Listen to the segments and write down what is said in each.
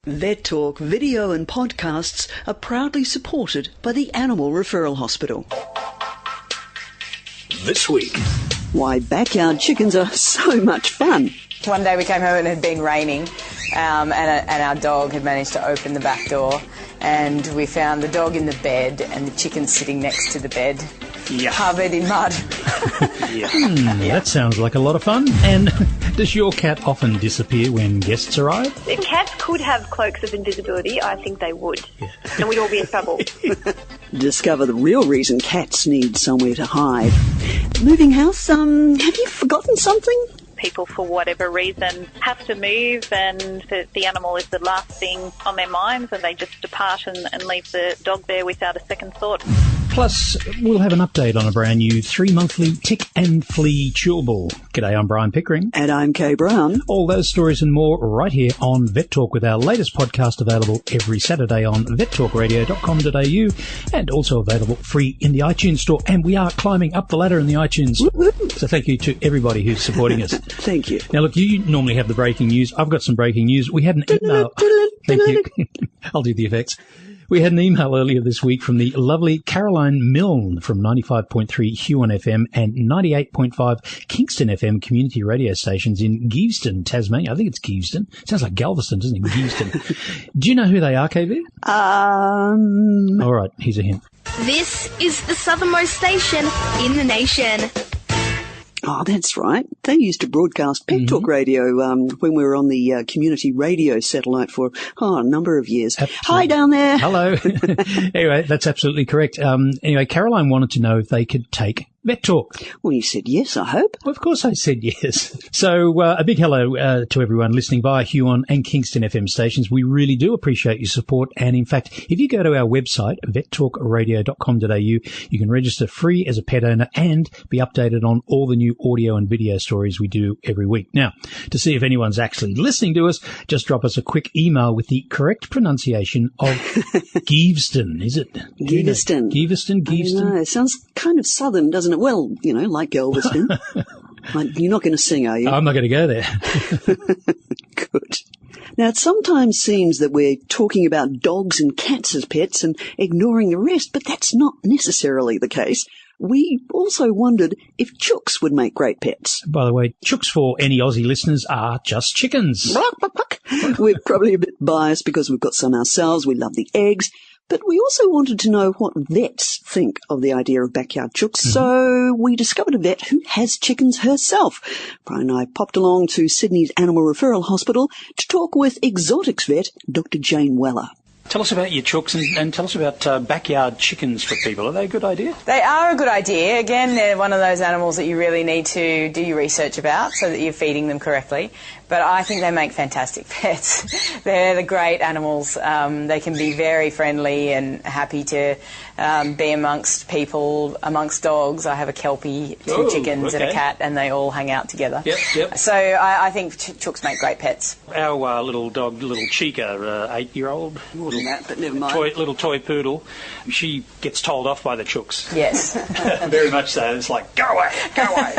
VETtalk video and podcasts are proudly supported by the Animal Referral Hospital. This week, why backyard chickens are so much fun. One day we came home and it had been raining, and our dog had managed to open the back door, and we found the dog in the bed and the chicken sitting next to the bed, covered in mud. That sounds like a lot of fun. And does your cat often disappear when guests arrive? If cats could have cloaks of invisibility, I think they would. Yeah. And we'd all be in trouble. Discover the real reason cats need somewhere to hide. Moving house, have you forgotten something? People, for whatever reason, have to move, and the animal is the last thing on their minds, and they just depart and leave the dog there without a second thought. Plus, we'll have an update on a brand new 3-monthly tick and flea chewable. G'day, I'm Brian Pickering. And I'm Kaye Browne. All those stories and more right here on VETtalk, with our latest podcast available every Saturday on vettalkradio.com.au and also available free in the iTunes store. And we are climbing up the ladder in the iTunes. Woo-hoo. So thank you to everybody who's supporting us. Thank you. Now, look, you normally have the breaking news. I've got some breaking news. We had an email. Thank you. I'll do the effects. We had an email earlier this week from the lovely Caroline Milne from 95.3 Huon FM and 98.5 Kingston FM community radio stations in Geeveston, Tasmania. I think it's Geeveston. Sounds like Galveston, doesn't it? Geeveston. Do you know who they are, KB? All right, here's a hint. This is the southernmost station in the nation. Oh, that's right. They used to broadcast VETtalk radio when we were on the community radio satellite for a number of years. Absolutely. Hi down there. Hello. Anyway, that's absolutely correct. Anyway, Caroline wanted to know if they could take VETtalk. Well, you said yes, I hope. Well, of course I said yes. So a big hello to everyone listening via Huon and Kingston FM stations. We really do appreciate your support. And in fact, if you go to our website, vettalkradio.com.au, you can register free as a pet owner and be updated on all the new audio and video stories we do every week. Now, to see if anyone's actually listening to us, just drop us a quick email with the correct pronunciation of Geeveston. Is it? Geeveston. Geeveston? No, it sounds kind of southern, doesn't it? Well, you know, like Galveston. You're not going to sing, are you? I'm not going to go there. Good. Now, it sometimes seems that we're talking about dogs and cats as pets and ignoring the rest, but that's not necessarily the case. We also wondered if chooks would make great pets. By the way, chooks for any Aussie listeners are just chickens. We're probably a bit biased because we've got some ourselves. We love the eggs. But we also wanted to know what vets think of the idea of backyard chooks, so we discovered a vet who has chickens herself. Brian and I popped along to Sydney's Animal Referral Hospital to talk with exotics vet Dr. Jayne Weller. Tell us about your chooks and tell us about backyard chickens for people. Are they a good idea? They are a good idea. Again, they're one of those animals that you really need to do your research about so that you're feeding them correctly. But I think they make fantastic pets. They're the great animals. They can be very friendly and happy to be amongst people, amongst dogs. I have a Kelpie, two chickens and a cat, and they all hang out together. Yep. So I think chooks make great pets. Our little dog, little Chica, 8-year-old, But never mind. little toy poodle, she gets told off by the chooks. Yes. Very much so. It's like, go away,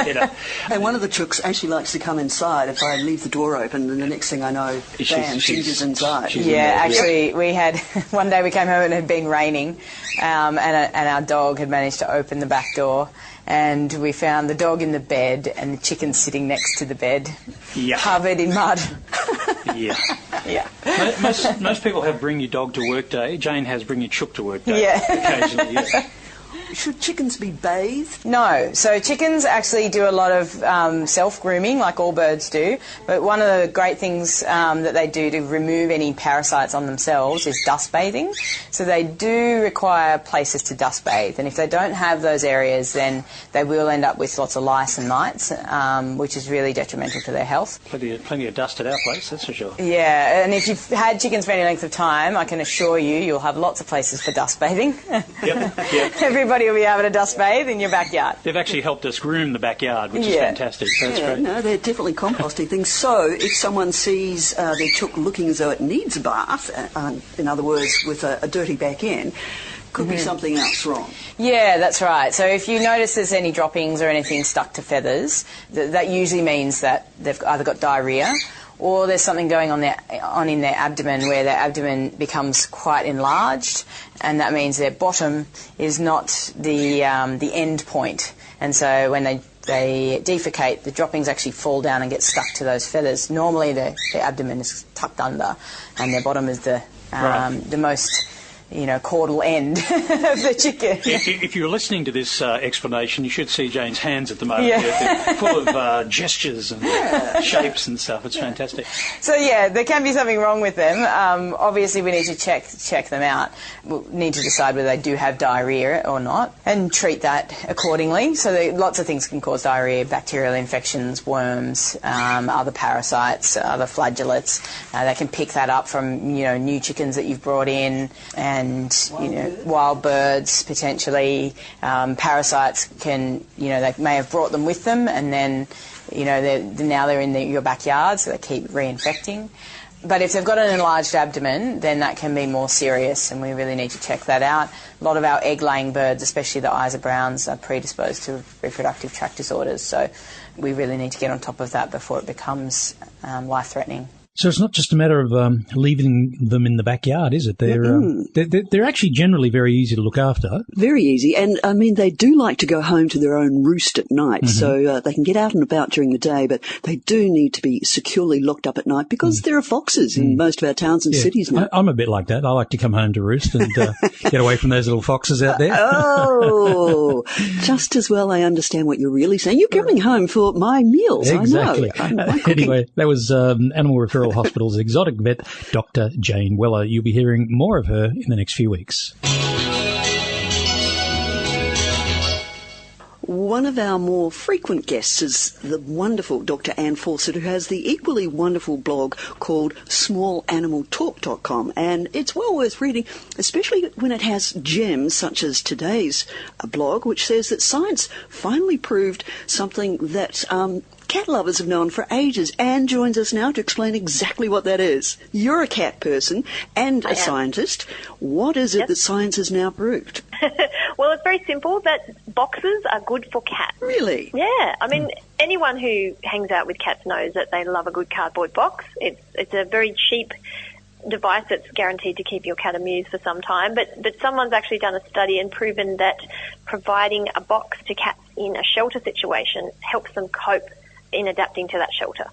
you know. And one of the chooks actually likes to come inside if I leave the door open, and the next thing I know, bam, she's inside. Actually, we had one day we came home and it had been raining, and our dog had managed to open the back door, and we found the dog in the bed and the chicken sitting next to the bed, covered in mud. Most people have bring your dog to work day. Jayne has bring your chook to work day. Occasionally. Should chickens be bathed? No. So chickens actually do a lot of self-grooming, like all birds do. But one of the great things that they do to remove any parasites on themselves is dust bathing. So they do require places to dust bathe. And if they don't have those areas, then they will end up with lots of lice and mites, which is really detrimental to their health. Plenty of dust at our place, that's for sure. Yeah, and if you've had chickens for any length of time, I can assure you, you'll have lots of places for dust bathing. Yep. Everybody will be able to dust bathe in your backyard. They've actually helped us groom the backyard, which is fantastic. That's great. No, they're definitely composting things. So if someone sees their chook looking as though it needs a bath, in other words, with a dirty back end, could be something else wrong. Yeah, that's right. So if you notice there's any droppings or anything stuck to feathers, that usually means that they've either got diarrhoea or there's something going on in their abdomen where their abdomen becomes quite enlarged, and that means their bottom is not the end point. And so when they defecate, the droppings actually fall down and get stuck to those feathers. Normally their abdomen is tucked under and their bottom is the most caudal end of the chicken. If you're listening to this explanation, you should see Jayne's hands at the moment. Yeah. They're full of gestures and shapes and stuff. It's fantastic. So, yeah, there can be something wrong with them. Obviously, we need to check them out. We'll need to decide whether they do have diarrhoea or not and treat that accordingly. So lots of things can cause diarrhoea: bacterial infections, worms, other parasites, other flagellates. They can pick that up from, new chickens that you've brought in, and wild birds potentially. Parasites can, they may have brought them with them, and then now they're in your backyard, so they keep reinfecting. But if they've got an enlarged abdomen, then that can be more serious, and we really need to check that out. A lot of our egg-laying birds, especially the Isa Browns, are predisposed to reproductive tract disorders, so we really need to get on top of that before it becomes life-threatening. So it's not just a matter of leaving them in the backyard, is it? They're actually generally very easy to look after. Very easy. And, I mean, they do like to go home to their own roost at night. So they can get out and about during the day, but they do need to be securely locked up at night because there are foxes in most of our towns and cities now. I'm a bit like that. I like to come home to roost and get away from those little foxes out there. Oh, just as well I understand what you're really saying. You're coming home for my meals, exactly. I know. Anyway, that was Animal Referral Hospital's exotic vet, Dr. Jayne Weller. You'll be hearing more of her in the next few weeks. One of our more frequent guests is the wonderful Dr. Anne Fawcett, who has the equally wonderful blog called SmallAnimalTalk.com, and it's well worth reading, especially when it has gems such as today's blog, which says that science finally proved something that cat lovers have known for ages. Anne joins us now to explain exactly what that is. You're a cat person and a scientist. What is it that science has now proved? Well, it's very simple, that boxes are good for cats. Really? Yeah. I mean, anyone who hangs out with cats knows that they love a good cardboard box. It's a very cheap device that's guaranteed to keep your cat amused for some time, but someone's actually done a study and proven that providing a box to cats in a shelter situation helps them cope in adapting to that shelter.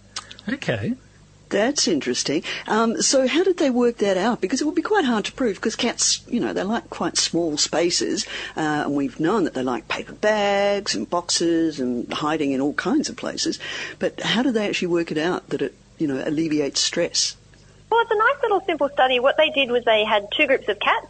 Okay. That's interesting. So how did they work that out? Because it would be quite hard to prove, because cats, they like quite small spaces, and we've known that they like paper bags and boxes and hiding in all kinds of places. But how did they actually work it out that it, alleviates stress? Well, it's a nice little simple study. What they did was they had two groups of cats.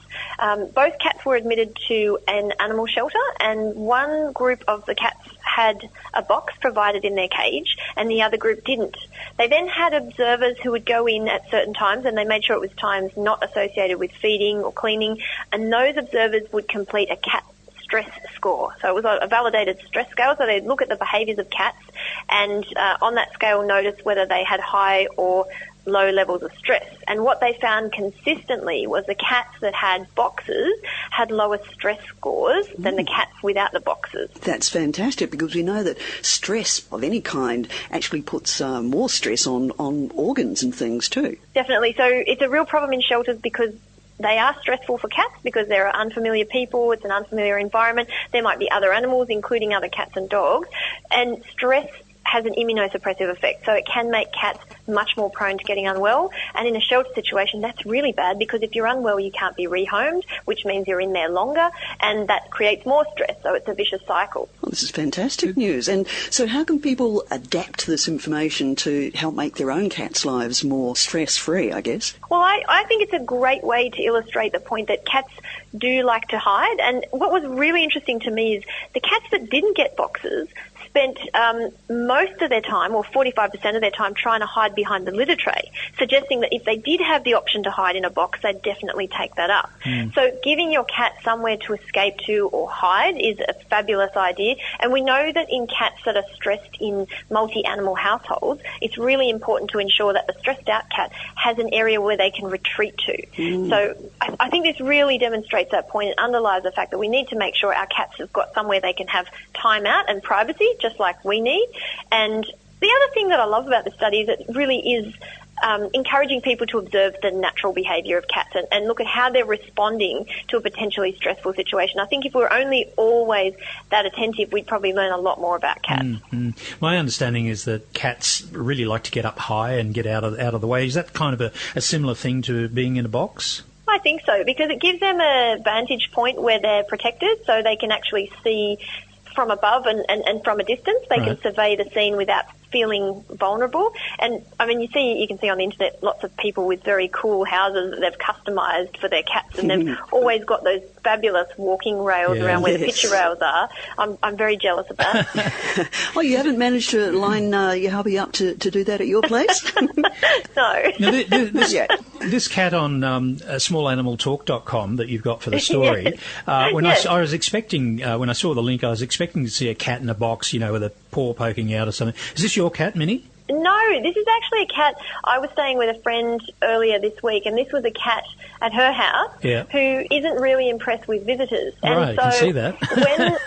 Both cats were admitted to an animal shelter, and one group of the cats had a box provided in their cage, and the other group didn't. They then had observers who would go in at certain times, and they made sure it was times not associated with feeding or cleaning, and those observers would complete a cat stress score. So it was a validated stress scale, so they'd look at the behaviours of cats, and on that scale notice whether they had high or low levels of stress. And what they found consistently was the cats that had boxes had lower stress scores than the cats without the boxes. That's fantastic, because we know that stress of any kind actually puts more stress on organs and things too. Definitely. So it's a real problem in shelters because they are stressful for cats because there are unfamiliar people, it's an unfamiliar environment. There might be other animals, including other cats and dogs, and stress has an immunosuppressive effect, so it can make cats much more prone to getting unwell. And in a shelter situation, that's really bad, because if you're unwell, you can't be rehomed, which means you're in there longer, and that creates more stress, so it's a vicious cycle. Well, this is fantastic news. And so how can people adapt this information to help make their own cats' lives more stress-free, I guess? Well, I think it's a great way to illustrate the point that cats do like to hide. And what was really interesting to me is the cats that didn't get boxes spent most of their time, or 45% of their time, trying to hide behind the litter tray, suggesting that if they did have the option to hide in a box, they'd definitely take that up. So giving your cat somewhere to escape to or hide is a fabulous idea. And we know that in cats that are stressed in multi-animal households, it's really important to ensure that the stressed out cat has an area where they can retreat to. So I think this really demonstrates that point. It underlies the fact that we need to make sure our cats have got somewhere they can have time out and privacy, just like we need. And The other thing that I love about the study is it really is encouraging people to observe the natural behaviour of cats and look at how they're responding to a potentially stressful situation. I think if we were only always that attentive, we'd probably learn a lot more about cats. Mm-hmm. My understanding is that cats really like to get up high and get out of the way. Is that kind of a similar thing to being in a box? I think so, because it gives them a vantage point where they're protected, so they can actually see from above and from a distance. They can survey the scene without feeling vulnerable. And I mean, you can see on the internet lots of people with very cool houses that they've customised for their cats, and they've always got those fabulous walking rails around where the picture rails are. I'm very jealous of that. Oh, you haven't managed to line your hubby up to do that at your place? No. Now, this cat on smallanimaltalk.com that you've got for the story, I was expecting, when I saw the link, I was expecting to see a cat in a box, with a paw poking out or something. Is this your cat, Minnie? No, this is actually a cat. I was staying with a friend earlier this week, and this was a cat at her house who isn't really impressed with visitors. And so I can see that.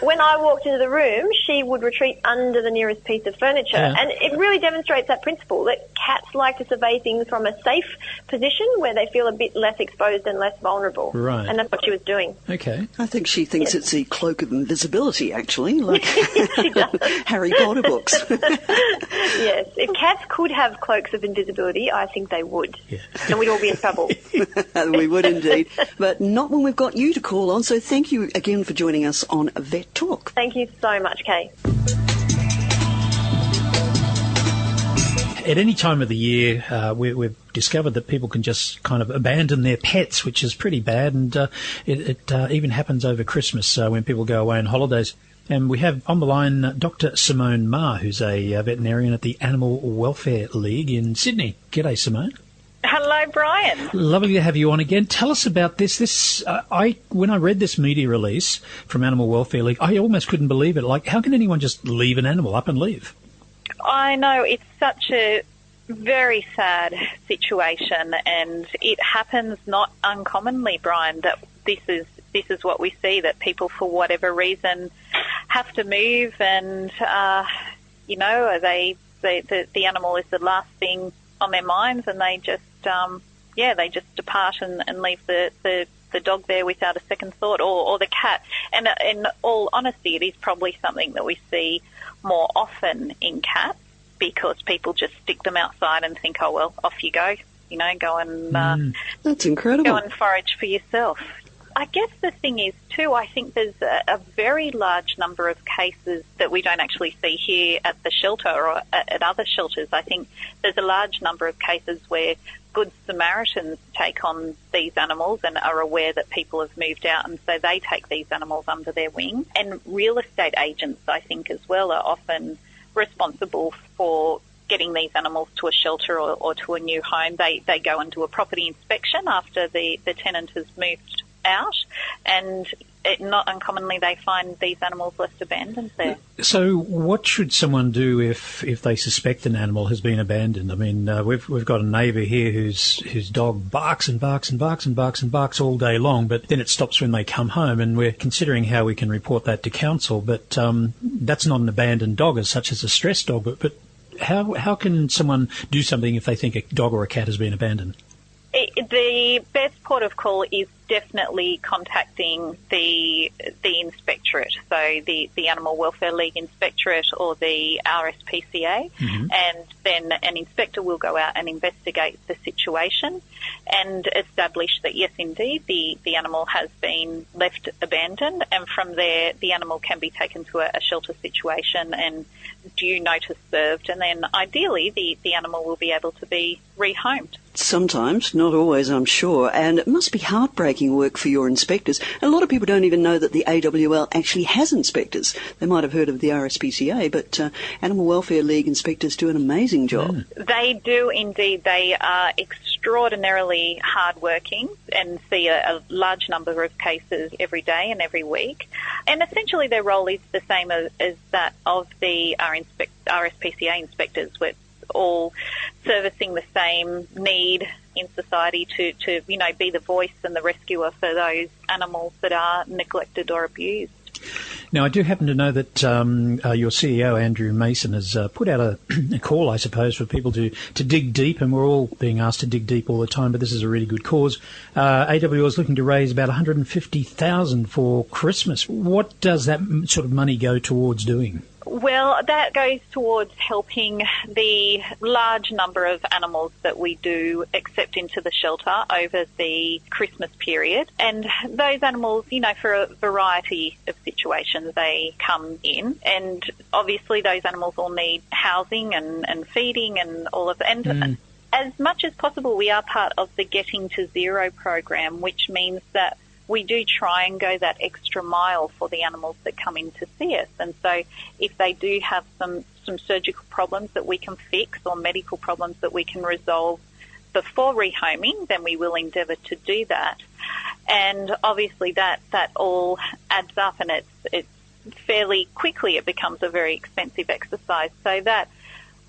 when I walked into the room, she would retreat under the nearest piece of furniture. Yeah. And it really demonstrates that principle, that cats like to survey things from a safe position where they feel a bit less exposed and less vulnerable. Right. And that's what she was doing. Okay. I think she thinks it's the cloak of invisibility, actually, like she does. Harry Potter books. Yes. If cats could have cloaks of invisibility, I think they would. Yeah. And we'd all be in trouble. We would indeed. But not when we've got you to call on. So thank you again for joining us on Vet Talk. Thank you so much, Kaye. At any time of the year, we've discovered that people can just kind of abandon their pets, which is pretty bad. And it even happens over Christmas when people go away on holidays. And we have on the line Dr. Simone Maher, who's a veterinarian at the Animal Welfare League in Sydney. G'day, Simone. Hello, Brian. Lovely to have you on again. Tell us about this. When I read this media release from Animal Welfare League, I almost couldn't believe it. Like, how can anyone just leave an animal up and leave? I know, it's such a very sad situation, and it happens not uncommonly, Brian, that this is what we see, that people, for whatever reason, have to move, and the animal is the last thing on their minds, and they just depart and leave the dog there without a second thought, or the cat. And in all honesty, it is probably something that we see more often in cats, because people just stick them outside and think, oh well, off you go, go and that's incredible. Go and forage for yourself. I guess the thing is, too, I think there's a very large number of cases that we don't actually see here at the shelter or at other shelters. I think there's a large number of cases where Good Samaritans take on these animals and are aware that people have moved out, and so they take these animals under their wing. And real estate agents, I think, as well, are often responsible for getting these animals to a shelter or to a new home. They go and do a property inspection after the tenant has moved out, and not uncommonly they find these animals left abandoned there. So what should someone do if they suspect an animal has been abandoned? I mean, we've got a neighbour here whose dog barks and barks and barks and barks and barks all day long, but then it stops when they come home, and we're considering how we can report that to council. But that's not an abandoned dog as such as a stress dog. But how can someone do something if they think a dog or a cat has been abandoned? The best port of call is definitely contacting the inspectorate, so the Animal Welfare League inspectorate or the RSPCA, and then an inspector will go out and investigate the situation and establish that, yes, indeed, the animal has been left abandoned, and from there the animal can be taken to a shelter situation and due notice served, and then ideally the animal will be able to be rehomed. Sometimes, not always, I'm sure, and it must be heartbreaking work for your inspectors. A lot of people don't even know that the AWL actually has inspectors. They might have heard of the RSPCA, but Animal Welfare League inspectors do an amazing job. They do indeed. They are extraordinarily hardworking and see a large number of cases every day and every week. And essentially their role is the same as that of the RSPCA inspectors, with all servicing the same need in society to be the voice and the rescuer for those animals that are neglected or abused. Now, I do happen to know that your CEO, Andrew Mason, has put out a call, I suppose, for people to dig deep, and we're all being asked to dig deep all the time, but this is a really good cause. AWL is looking to raise about $150,000 for Christmas. What does that sort of money go towards doing? Well, that goes towards helping the large number of animals that we do accept into the shelter over the Christmas period. And those animals, for a variety of situations they come in. And obviously those animals all need housing and feeding and all of that. And as much as possible, we are part of the Getting to Zero program, which means that we do try and go that extra mile for the animals that come in to see us. And so if they do have some surgical problems that we can fix or medical problems that we can resolve before rehoming, then we will endeavour to do that. And obviously that all adds up, and it's fairly quickly it becomes a very expensive exercise. So that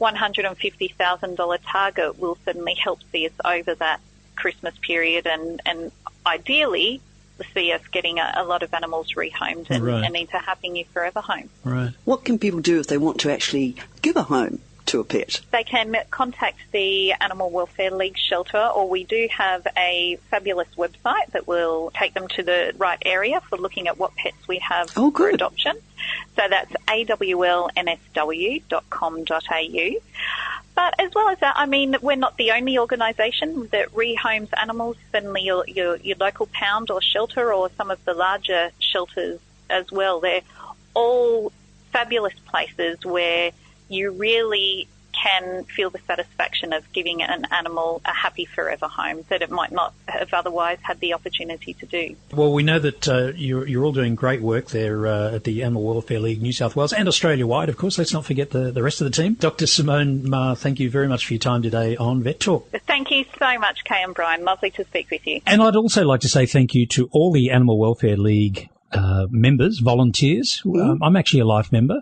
$150,000 target will certainly help see us over that Christmas period and ideally see us getting a lot of animals rehomed and into Happy New Forever home. Right. What can people do if they want to actually give a home to a pet? They can contact the Animal Welfare League shelter, or we do have a fabulous website that will take them to the right area for looking at what pets we have for adoption. So that's awlnsw.com.au. But as well as that, I mean, we're not the only organisation that rehomes animals. Certainly your local pound or shelter or some of the larger shelters as well. They're all fabulous places where you really can feel the satisfaction of giving an animal a happy forever home that it might not have otherwise had the opportunity to do. Well, we know that you're all doing great work there at the Animal Welfare League New South Wales and Australia-wide, of course. Let's not forget the rest of the team. Dr. Simone, Maher, thank you very much for your time today on Vet Talk. Thank you so much, Kaye and Browne. Lovely to speak with you. And I'd also like to say thank you to all the Animal Welfare League members, volunteers. I'm actually a life member,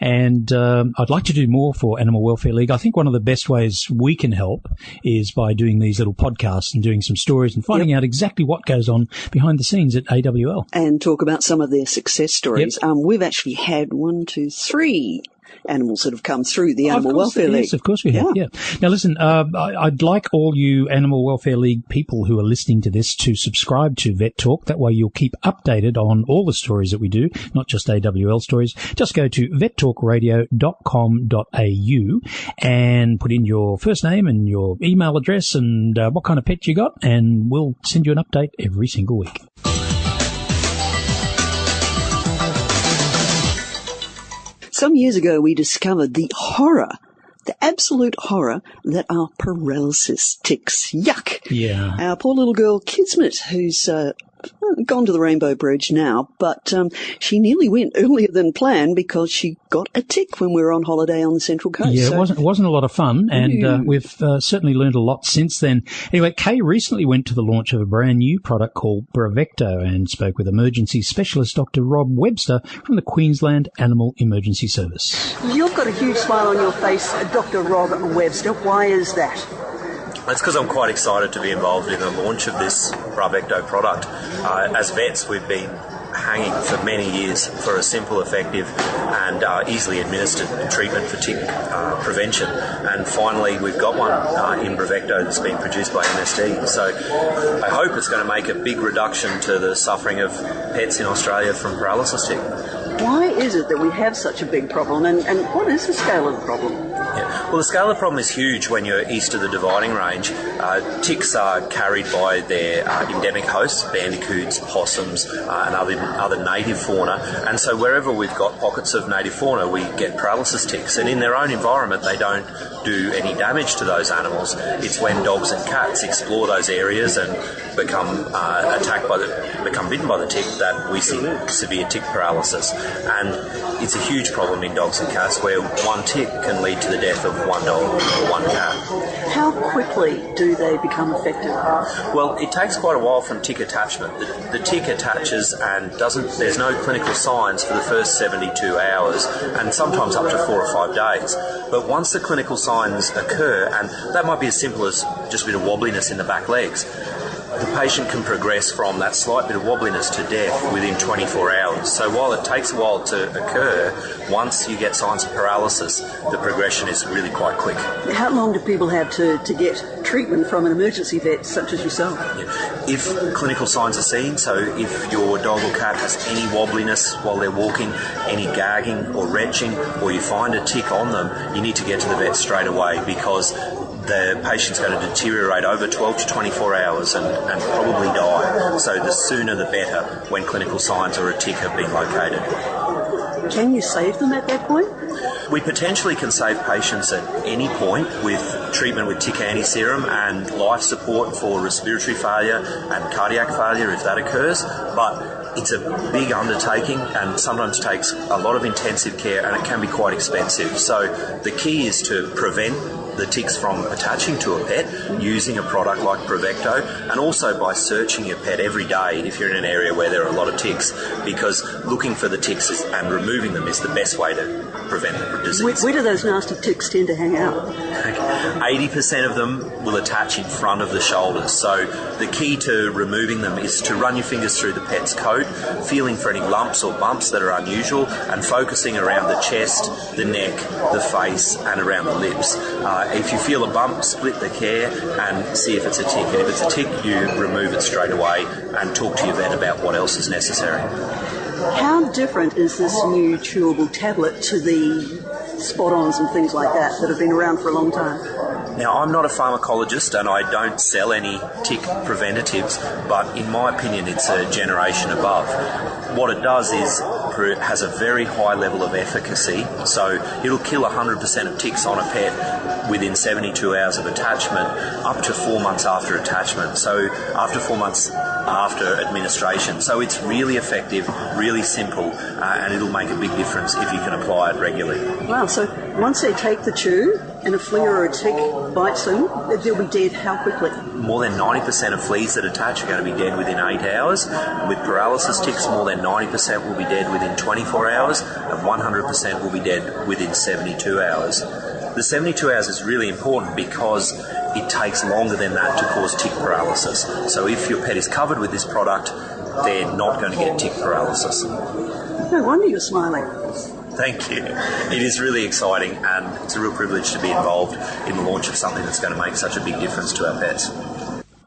and I'd like to do more for Animal Welfare League. I think one of the best ways we can help is by doing these little podcasts and doing some stories and finding out exactly what goes on behind the scenes at AWL. And talk about some of their success stories. We've actually had 3 animals that have come through the Animal Welfare League. Yes, of course we have, yeah. Now, listen, I'd like all you Animal Welfare League people who are listening to this to subscribe to Vet Talk. That way you'll keep updated on all the stories that we do, not just AWL stories. Just go to vettalkradio.com.au and put in your first name and your email address and what kind of pet you got, and we'll send you an update every single week. Some years ago, we discovered the absolute horror that are paralysis ticks. Yuck! Yeah. Our poor little girl, Kismet, who's gone to the Rainbow Bridge now, but she nearly went earlier than planned because she got a tick when we were on holiday on the Central Coast. Yeah, it wasn't a lot of fun, and we've certainly learned a lot since then. Anyway, Kaye recently went to the launch of a brand new product called Bravecto and spoke with emergency specialist Dr. Rob Webster from the Queensland Animal Emergency Service. You've got a huge smile on your face, Dr. Rob Webster. Why is that? It's because I'm quite excited to be involved in the launch of this Bravecto product. As vets, we've been hanging for many years for a simple, effective and easily administered treatment for tick prevention. And finally, we've got one in Bravecto that's been produced by MSD. So I hope it's going to make a big reduction to the suffering of pets in Australia from paralysis tick. Why is it that we have such a big problem, and what is the scale of the problem? Yeah. Well, the scale of the problem is huge when you're east of the dividing range. Ticks are carried by their endemic hosts, bandicoots, possums, and other native fauna. And so wherever we've got pockets of native fauna, we get paralysis ticks. And in their own environment, they don't do any damage to those animals. It's when dogs and cats explore those areas and become bitten by the tick that we see severe tick paralysis. And it's a huge problem in dogs and cats where one tick can lead to the death of one dog or one cat. How quickly do they become affected? Well, it takes quite a while from tick attachment. The tick attaches and there's no clinical signs for the first 72 hours and sometimes up to 4 or 5 days. But once the clinical signs occur, and that might be as simple as just a bit of wobbliness in the back legs, the patient can progress from that slight bit of wobbliness to death within 24 hours. So while it takes a while to occur, once you get signs of paralysis, the progression is really quite quick. How long do people have to get treatment from an emergency vet such as yourself? If clinical signs are seen, so if your dog or cat has any wobbliness while they're walking, any gagging or retching, or you find a tick on them, you need to get to the vet straight away, because the patient's going to deteriorate over 12 to 24 hours and probably die. So the sooner the better when clinical signs or a tick have been located. Can you save them at that point? We potentially can save patients at any point with treatment with tick antiserum and life support for respiratory failure and cardiac failure if that occurs, but it's a big undertaking and sometimes takes a lot of intensive care, and it can be quite expensive. So the key is to prevent the ticks from attaching to a pet using a product like Prevecto, and also by searching your pet every day if you're in an area where there are a lot of ticks, because looking for the ticks and removing them is the best way to prevent the disease. Where do those nasty ticks tend to hang out? 80% of them will attach in front of the shoulders. So the key to removing them is to run your fingers through the pet's coat, feeling for any lumps or bumps that are unusual, and focusing around the chest, the neck, the face, and around the lips. If you feel a bump, split the care and see if it's a tick. And if it's a tick, you remove it straight away and talk to your vet about what else is necessary. How different is this new chewable tablet to the spot-ons and things like that have been around for a long time? Now, I'm not a pharmacologist and I don't sell any tick preventatives, but in my opinion, it's a generation above. What it does is has a very high level of efficacy, so it'll kill 100% of ticks on a pet within 72 hours of attachment, up to 4 months after attachment, so after 4 months after administration. So it's really effective, really simple, and it'll make a big difference if you can apply it regularly. Wow, so once they take the chew and a flea or a tick bites them, they'll be dead how quickly? More than 90% of fleas that attach are going to be dead within 8 hours. With paralysis ticks, more than 90% will be dead within 24 hours, and 100% will be dead within 72 hours. The 72 hours is really important because it takes longer than that to cause tick paralysis. So if your pet is covered with this product, they're not going to get tick paralysis. No wonder you're smiling. Thank you. It is really exciting, and it's a real privilege to be involved in the launch of something that's going to make such a big difference to our pets.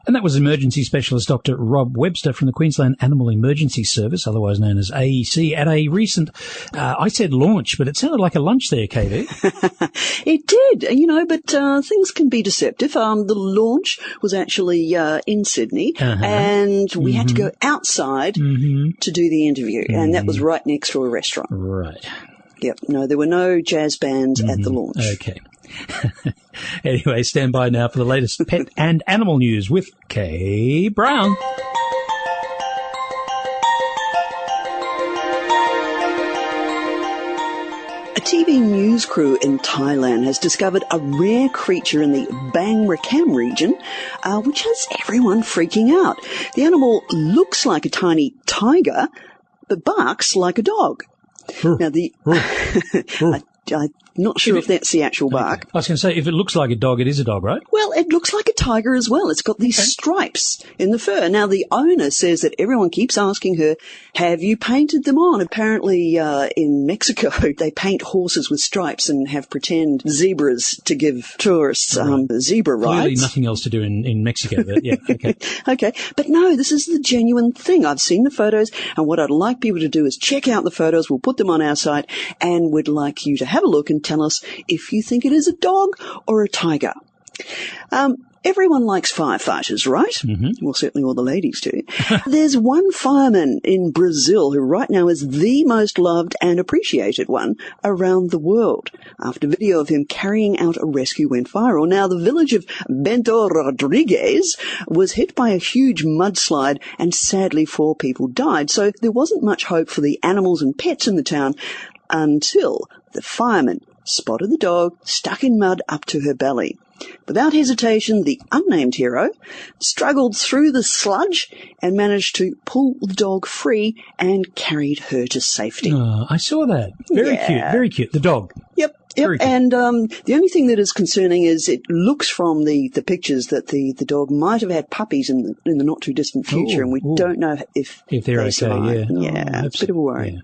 And that was emergency specialist Dr. Rob Webster from the Queensland Animal Emergency Service, otherwise known as AEC, at a recent, I said launch, but it sounded like a lunch there, Kaye. It did, but things can be deceptive. The launch was actually in Sydney, and we had to go outside to do the interview, and that was right next to a restaurant. Right. Yep. No, there were no jazz bands at the launch. Okay. Anyway, stand by now for the latest pet and animal news with Kaye Browne. A TV news crew in Thailand has discovered a rare creature in the Bang Rakam region, which has everyone freaking out. The animal looks like a tiny tiger, but barks like a dog. Now, I'm not sure if that's the actual bark. I was going to say, if it looks like a dog, it is a dog, right? Well, it looks like a tiger as well. It's got these stripes in the fur. Now, the owner says that everyone keeps asking her, have you painted them on? Apparently, in Mexico, they paint horses with stripes and have pretend zebras to give tourists zebra rides. Clearly nothing else to do in Mexico, but yeah, okay. Okay, but no, this is the genuine thing. I've seen the photos, and what I'd like people to do is check out the photos. We'll put them on our site, and we'd like you to have a look and tell us if you think it is a dog or a tiger. Everyone likes firefighters, right? Well, certainly all the ladies do. There's one fireman in Brazil who right now is the most loved and appreciated one around the world, after video of him carrying out a rescue went viral. Now, the village of Bento Rodrigues was hit by a huge mudslide, and sadly 4 people died. So there wasn't much hope for the animals and pets in the town until the fireman spotted the dog stuck in mud up to her belly. Without hesitation, the unnamed hero struggled through the sludge and managed to pull the dog free and carried her to safety. Oh, I saw that. Very cute, very cute. The dog. Yep. Yep, and the only thing that is concerning is it looks from the pictures that the dog might have had puppies in the not too distant future, and we don't know if they're okay. survive. Yeah, it's a bit of a worry. Yeah.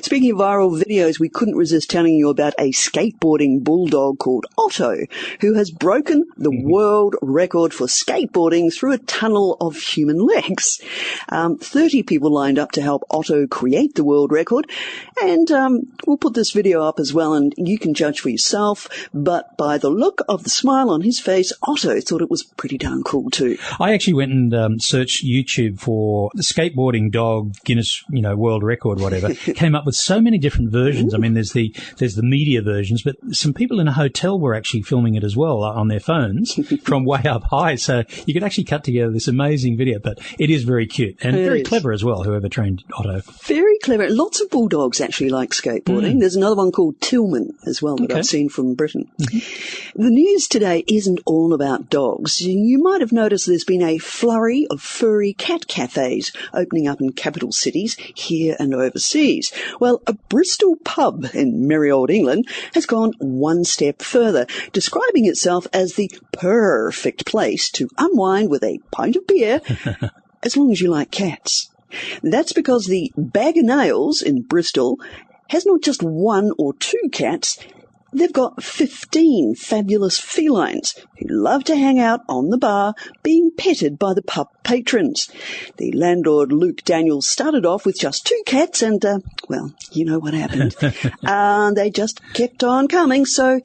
Speaking of viral videos, we couldn't resist telling you about a skateboarding bulldog called Otto, who has broken the world record for skateboarding through a tunnel of human legs. 30 people lined up to help Otto create the world record, and we'll put this video up as well, and you can judge for yourself, but by the look of the smile on his face, Otto thought it was pretty darn cool too. I actually went and searched YouTube for the skateboarding dog Guinness, world record, whatever. Came up with so many different versions. I mean, there's the media versions, but some people in a hotel were actually filming it as well on their phones from way up high. So you could actually cut together this amazing video, but it is very cute and very clever as well, whoever trained Otto. Very clever. Lots of bulldogs actually like skateboarding. There's another one called Tillman as well that I've seen from Britain. The news today isn't all about dogs. You might have noticed there's been a flurry of furry cat cafes opening up in capital cities here and overseas. Well, a Bristol pub in merry old England has gone one step further, describing itself as the perfect place to unwind with a pint of beer, as long as you like cats. That's because the Bag of Nails in Bristol has not just one or two cats, they've got 15 fabulous felines who love to hang out on the bar being petted by the pub patrons. The landlord, Luke Daniels, started off with just 2 cats and, well, you know what happened. They just kept on coming, so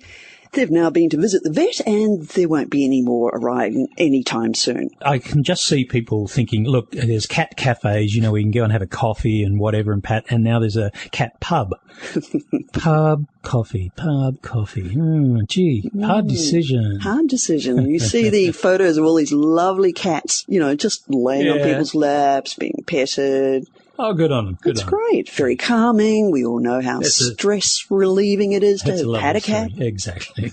they've now been to visit the vet, and there won't be any more arriving anytime soon. I can just see people thinking, look, there's cat cafes, we can go and have a coffee and whatever and now there's a cat pub. Pub coffee. Hard decision. Hard decision. You see the photos of all these lovely cats, just laying on people's laps, being petted. Oh, good on them. It's great. Very calming. We all know how stress relieving it is to have had a cat. Story. Exactly.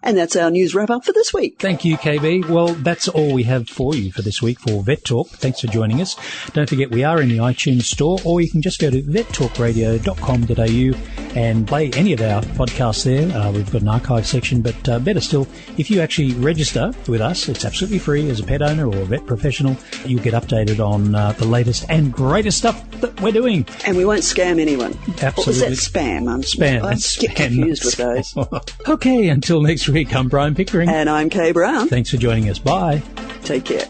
And that's our news wrap up for this week. Thank you, KB. Well, that's all we have for you for this week for Vet Talk. Thanks for joining us. Don't forget we are in the iTunes store, or you can just go to vettalkradio.com.au and play any of our podcasts there. We've got an archive section, but better still, if you actually register with us, it's absolutely free as a pet owner or a vet professional. You'll get updated on the latest and greatest stuff that we're doing. And we won't scam anyone. Absolutely. Or is that spam? I get confused with those. Okay, until next week, I'm Browne Pickering. And I'm Kaye Browne. Thanks for joining us. Bye. Take care.